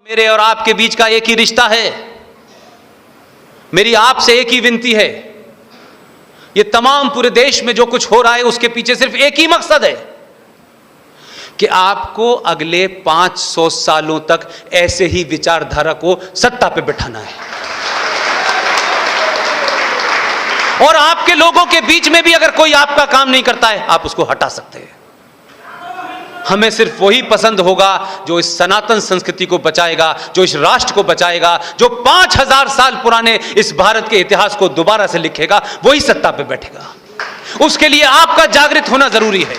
मेरे और आपके बीच का एक ही रिश्ता है। मेरी आपसे एक ही विनती है, ये तमाम पूरे देश में जो कुछ हो रहा है उसके पीछे सिर्फ एक ही मकसद है कि आपको अगले 500 सालों तक ऐसे ही विचारधारा को सत्ता पे बिठाना है। और आपके लोगों के बीच में भी अगर कोई आपका काम नहीं करता है, आप उसको हटा सकते हैं। हमें सिर्फ वही पसंद होगा जो इस सनातन संस्कृति को बचाएगा, जो इस राष्ट्र को बचाएगा, जो 5000 साल पुराने इस भारत के इतिहास को दोबारा से लिखेगा, वही सत्ता पे बैठेगा। उसके लिए आपका जागृत होना जरूरी है।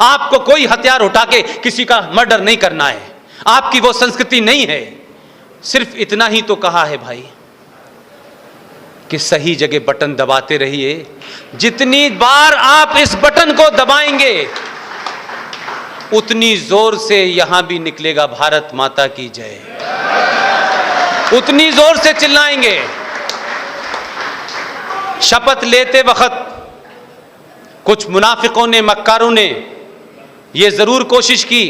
आपको कोई हथियार उठा के किसी का मर्डर नहीं करना है, आपकी वो संस्कृति नहीं है। सिर्फ इतना ही तो कहा है भाई कि सही जगह बटन दबाते रहिए। जितनी बार आप इस बटन को दबाएंगे उतनी जोर से यहां भी निकलेगा भारत माता की जय, उतनी जोर से चिल्लाएंगे। शपथ लेते वक्त कुछ मुनाफिकों ने, मक्कारों ने यह जरूर कोशिश की।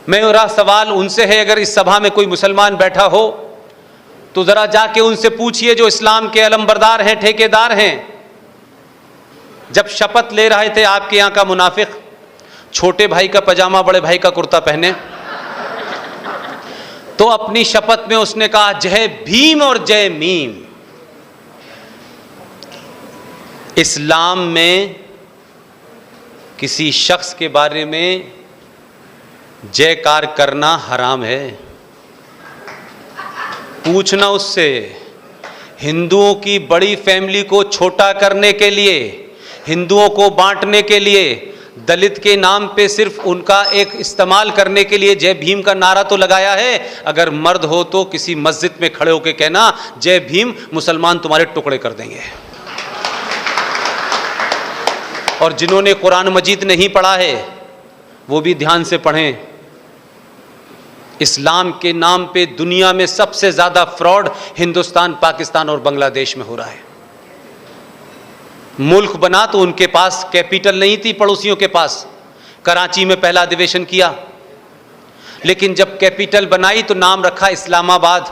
मेरा सवाल उनसे है, अगर इस सभा में कोई मुसलमान बैठा हो तो जरा जाके उनसे पूछिए, जो इस्लाम के अलमबरदार हैं, ठेकेदार हैं, जब शपथ ले रहे थे आपके यहां का मुनाफिक छोटे भाई का पजामा बड़े भाई का कुर्ता पहने, तो अपनी शपथ में उसने कहा जय भीम और जय मीम। इस्लाम में किसी शख्स के बारे में जयकार करना हराम है। पूछना उससे। हिंदुओं की बड़ी फैमिली को छोटा करने के लिए, हिंदुओं को बांटने के लिए, दलित के नाम पे सिर्फ उनका एक इस्तेमाल करने के लिए जय भीम का नारा तो लगाया है। अगर मर्द हो तो किसी मस्जिद में खड़े होकर कहना जय भीम, मुसलमान तुम्हारे टुकड़े कर देंगे। और जिन्होंने कुरान मजीद नहीं पढ़ा है वो भी ध्यान से पढ़ें। इस्लाम के नाम पे दुनिया में सबसे ज्यादा फ्रॉड हिंदुस्तान, पाकिस्तान और बांग्लादेश में हो रहा है। मुल्क बना तो उनके पास कैपिटल नहीं थी, पड़ोसियों के पास। कराची में पहला अधिवेशन किया, लेकिन जब कैपिटल बनाई तो नाम रखा इस्लामाबाद।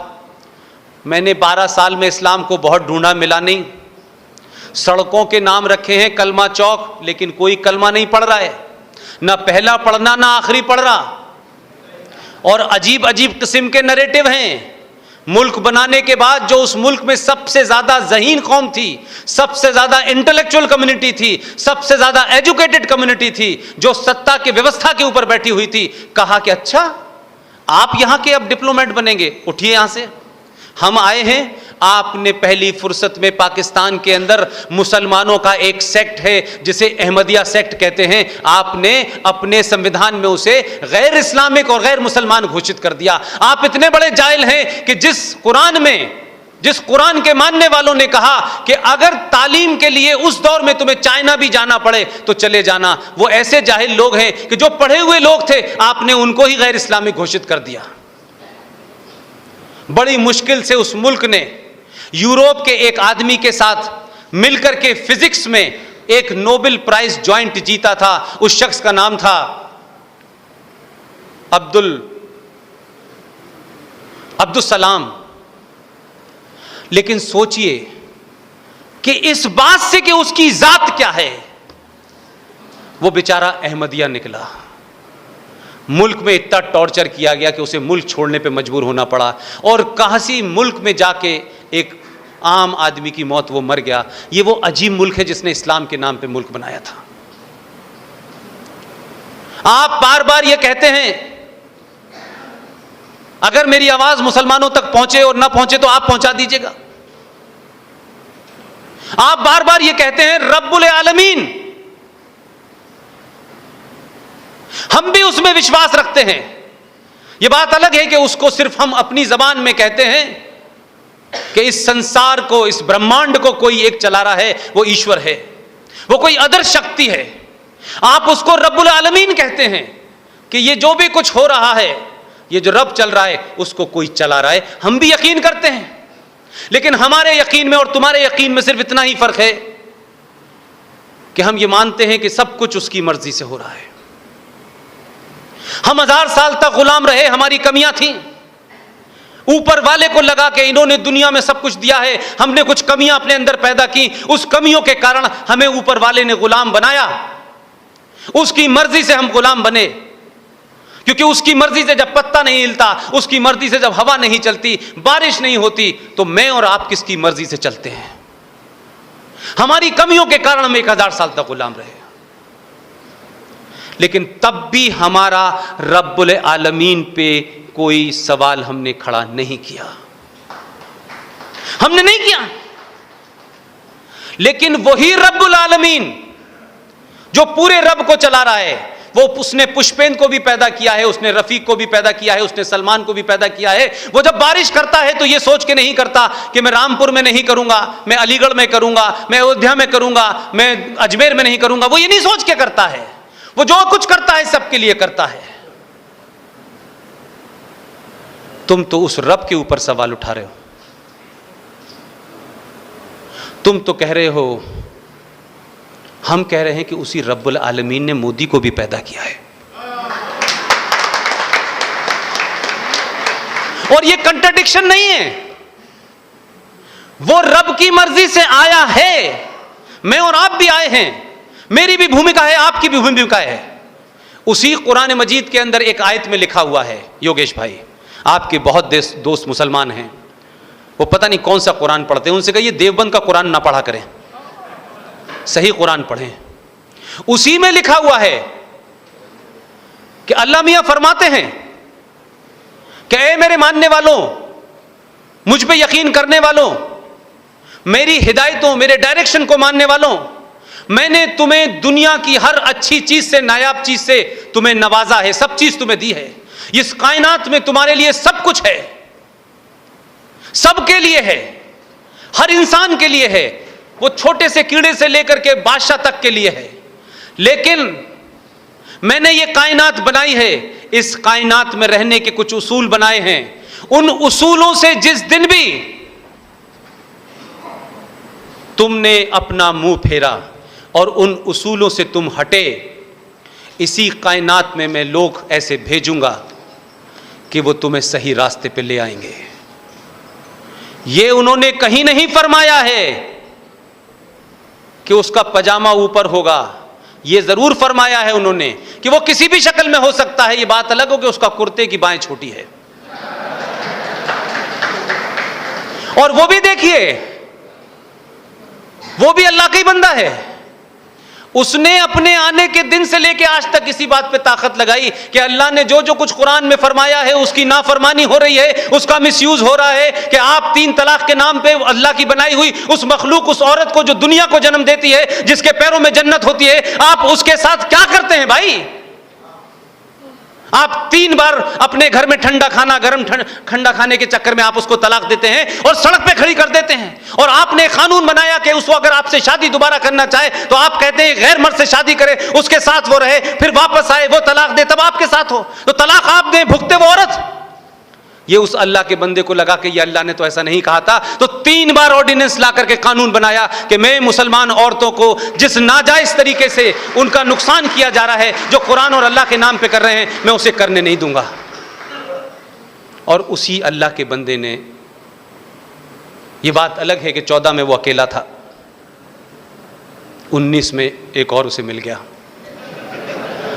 मैंने 12 साल में इस्लाम को बहुत ढूंढा, मिला नहीं। सड़कों के नाम रखे हैं कलमा चौक, लेकिन कोई कलमा नहीं पढ़ रहा है, ना पहला पढ़ना ना आखिरी पढ़ रहा। और अजीब अजीब किस्म के नरेटिव हैं। मुल्क बनाने के बाद जो उस मुल्क में सबसे ज्यादा ज़हीन कौम थी, सबसे ज्यादा इंटेलेक्चुअल कम्युनिटी थी, सबसे ज्यादा एजुकेटेड कम्युनिटी थी, जो सत्ता की व्यवस्था के ऊपर बैठी हुई थी, कहा कि अच्छा आप यहां के अब डिप्लोमेट बनेंगे, उठिए यहां से, हम आए हैं। आपने पहली फुर्सत में पाकिस्तान के अंदर मुसलमानों का एक सेक्ट है जिसे अहमदिया सेक्ट कहते हैं, आपने अपने संविधान में उसे गैर इस्लामिक और गैर मुसलमान घोषित कर दिया। आप इतने बड़े जाहिल हैं कि जिस कुरान के मानने वालों ने कहा कि अगर तालीम के लिए उस दौर में तुम्हें चाइना भी जाना पड़े तो चले जाना, वो ऐसे जाहिल लोग हैं कि जो पढ़े हुए लोग थे आपने उनको ही गैर इस्लामिक घोषित कर दिया। बड़ी मुश्किल से उस मुल्क ने यूरोप के एक आदमी के साथ मिलकर के फिजिक्स में एक नोबेल प्राइज ज्वाइंट जीता था। उस शख्स का नाम था अब्दुल सलाम। लेकिन सोचिए कि इस बात से कि उसकी जात क्या है, वो बेचारा अहमदिया निकला। मुल्क में इतना टॉर्चर किया गया कि उसे मुल्क छोड़ने पे मजबूर होना पड़ा, और काशी मुल्क में जाके एक आम आदमी की मौत वो मर गया। ये वो अजीब मुल्क है जिसने इस्लाम के नाम पे मुल्क बनाया था। आप बार बार ये कहते हैं अगर मेरी आवाज मुसलमानों तक पहुंचे और ना पहुंचे तो आप पहुंचा दीजिएगा। आप बार बार ये कहते हैं रब्बुल आलमीन, हम भी उसमें विश्वास रखते हैं। यह बात अलग है कि उसको सिर्फ हम अपनी जबान में कहते हैं कि इस संसार को, इस ब्रह्मांड को कोई एक चला रहा है, वो ईश्वर है, वो कोई अदर शक्ति है। आप उसको रब्बुल आलमीन कहते हैं कि ये जो भी कुछ हो रहा है, ये जो रब चल रहा है, उसको कोई चला रहा है। हम भी यकीन करते हैं, लेकिन हमारे यकीन में और तुम्हारे यकीन में सिर्फ इतना ही फर्क है कि हम ये मानते हैं कि सब कुछ उसकी मर्जी से हो रहा है। हम 1000 साल तक गुलाम रहे, हमारी कमियां थी, ऊपर वाले को लगा के इन्होंने दुनिया में सब कुछ दिया है, हमने कुछ कमियां अपने अंदर पैदा की, उस कमियों के कारण हमें ऊपर वाले ने गुलाम बनाया, उसकी मर्जी से हम गुलाम बने। क्योंकि उसकी मर्जी से जब पत्ता नहीं हिलता, उसकी मर्जी से जब हवा नहीं चलती, बारिश नहीं होती, तो मैं और आप किसकी मर्जी से चलते हैं? हमारी कमियों के कारण हम 1000 साल तक गुलाम रहे। लेकिन तब भी हमारा रब्बुल आलमीन पे कोई सवाल हमने खड़ा नहीं किया, हमने नहीं किया। लेकिन वही रब्बुल आलमीन जो पूरे रब को चला रहा है, वो उसने पुष्पेंद्र को भी पैदा किया है, उसने रफीक को भी पैदा किया है, उसने सलमान को भी पैदा किया है। वो जब बारिश करता है तो ये सोच के नहीं करता कि मैं रामपुर में नहीं करूंगा, मैं अलीगढ़ में करूंगा, मैं अयोध्या में करूंगा, मैं अजमेर में नहीं करूंगा। वो ये नहीं सोच के करता है, वो जो कुछ करता है सबके लिए करता है। तुम तो उस रब के ऊपर सवाल उठा रहे हो। तुम तो कह रहे हो, हम कह रहे हैं कि उसी रब्बुल आलमीन ने मोदी को भी पैदा किया है। और ये कंट्राडिक्शन नहीं है, वो रब की मर्जी से आया है, मैं और आप भी आए हैं, मेरी भी भूमिका है, आपकी भी भूमिका है। उसी कुरान मजीद के अंदर एक आयत में लिखा हुआ है, योगेश भाई आपके बहुत दोस्त मुसलमान हैं, वो पता नहीं कौन सा कुरान पढ़ते हैं, उनसे कहिए देवबंद का कुरान ना पढ़ा करें, सही कुरान पढ़ें। उसी में लिखा हुआ है कि अल्लाह मियां फरमाते हैं कि ऐ मेरे मानने वालों, मुझ पे यकीन करने वालों, मेरी हिदायतों, मेरे डायरेक्शन को मानने वालों, मैंने तुम्हें दुनिया की हर अच्छी चीज से, नायाब चीज से तुम्हें नवाजा है, सब चीज तुम्हें दी है। इस कायनात में तुम्हारे लिए सब कुछ है, सबके लिए है, हर इंसान के लिए है, वो छोटे से कीड़े से लेकर के बादशाह तक के लिए है। लेकिन मैंने ये कायनात बनाई है, इस कायनात में रहने के कुछ उसूल बनाए हैं। उन उसूलों से जिस दिन भी तुमने अपना मुंह फेरा और उन उसूलों से तुम हटे, इसी कायनात में मैं लोग ऐसे भेजूंगा कि वो तुम्हें सही रास्ते पे ले आएंगे। ये उन्होंने कहीं नहीं फरमाया है कि उसका पजामा ऊपर होगा, ये जरूर फरमाया है उन्होंने कि वो किसी भी शक्ल में हो सकता है। ये बात अलग हो कि उसका कुर्ते की बाएं छोटी है। और वो भी देखिए, वो भी अल्लाह का ही बंदा है। उसने अपने आने के दिन से लेके आज तक इसी बात पे ताकत लगाई कि अल्लाह ने जो जो कुछ कुरान में फरमाया है उसकी नाफरमानी हो रही है, उसका मिसयूज हो रहा है। कि आप 3 तलाक के नाम पे अल्लाह की बनाई हुई उस मखलूक, उस औरत को जो दुनिया को जन्म देती है, जिसके पैरों में जन्नत होती है, आप उसके साथ क्या करते हैं भाई? आप 3 बार अपने घर में ठंडा खाना, गर्म ठंडा खाने के चक्कर में आप उसको तलाक देते हैं और सड़क पे खड़ी कर देते हैं। और आपने कानून बनाया कि उसको अगर आपसे शादी दोबारा करना चाहे तो आप कहते हैं गैर मर्द से शादी करे, उसके साथ वो रहे, फिर वापस आए, वो तलाक दे, तब आपके साथ हो। तो तलाक आप दें, भुगते वो औरत। ये उस अल्लाह के बंदे को लगा कि ये अल्लाह ने तो ऐसा नहीं कहा था, तो 3 बार ऑर्डिनेंस ला करके कानून बनाया कि मैं मुसलमान औरतों को जिस नाजायज तरीके से उनका नुकसान किया जा रहा है, जो कुरान और अल्लाह के नाम पे कर रहे हैं, मैं उसे करने नहीं दूंगा। और उसी अल्लाह के बंदे ने, ये बात अलग है कि 14 में वो अकेला था, 19 में एक और उसे मिल गया।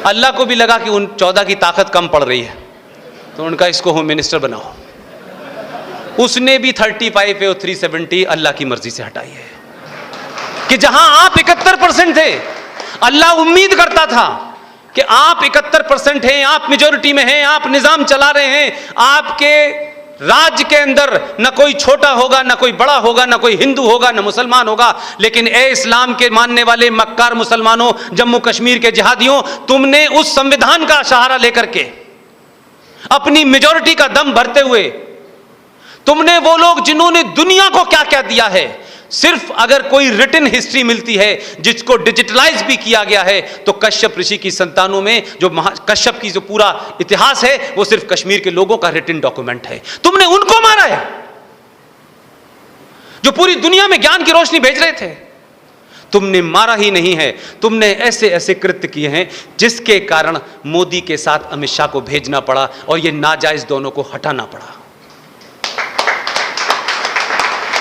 अल्लाह को भी लगा कि उन 14 की ताकत कम पड़ रही है, तो उनका इसको होम मिनिस्टर बनाओ। उसने भी 35 पे और 370 अल्लाह की मर्जी से हटाई है। कि जहां आप 71% थे, अल्लाह उम्मीद करता था कि आप 71% हैं, आप मेजोरिटी में हैं, आप निजाम चला रहे हैं, आपके राज्य के अंदर न कोई छोटा होगा, न कोई बड़ा होगा, न कोई हिंदू होगा, न मुसलमान होगा। लेकिन ए इस्लाम के मानने वाले मक्कार मुसलमानों, जम्मू कश्मीर के जिहादियों, तुमने उस संविधान का सहारा लेकर के अपनी मेजॉरिटी का दम भरते हुए, तुमने वो लोग जिन्होंने दुनिया को क्या क्या दिया है, सिर्फ अगर कोई रिटन हिस्ट्री मिलती है जिसको डिजिटलाइज भी किया गया है, तो कश्यप ऋषि की संतानों में जो कश्यप की जो पूरा इतिहास है, वो सिर्फ कश्मीर के लोगों का रिटन डॉक्यूमेंट है। तुमने उनको मारा है जो पूरी दुनिया में ज्ञान की रोशनी भेज रहे थे। तुमने मारा ही नहीं है, तुमने ऐसे ऐसे कृत्य किए हैं जिसके कारण मोदी के साथ अमित शाह को भेजना पड़ा और ये नाजायज दोनों को हटाना पड़ा।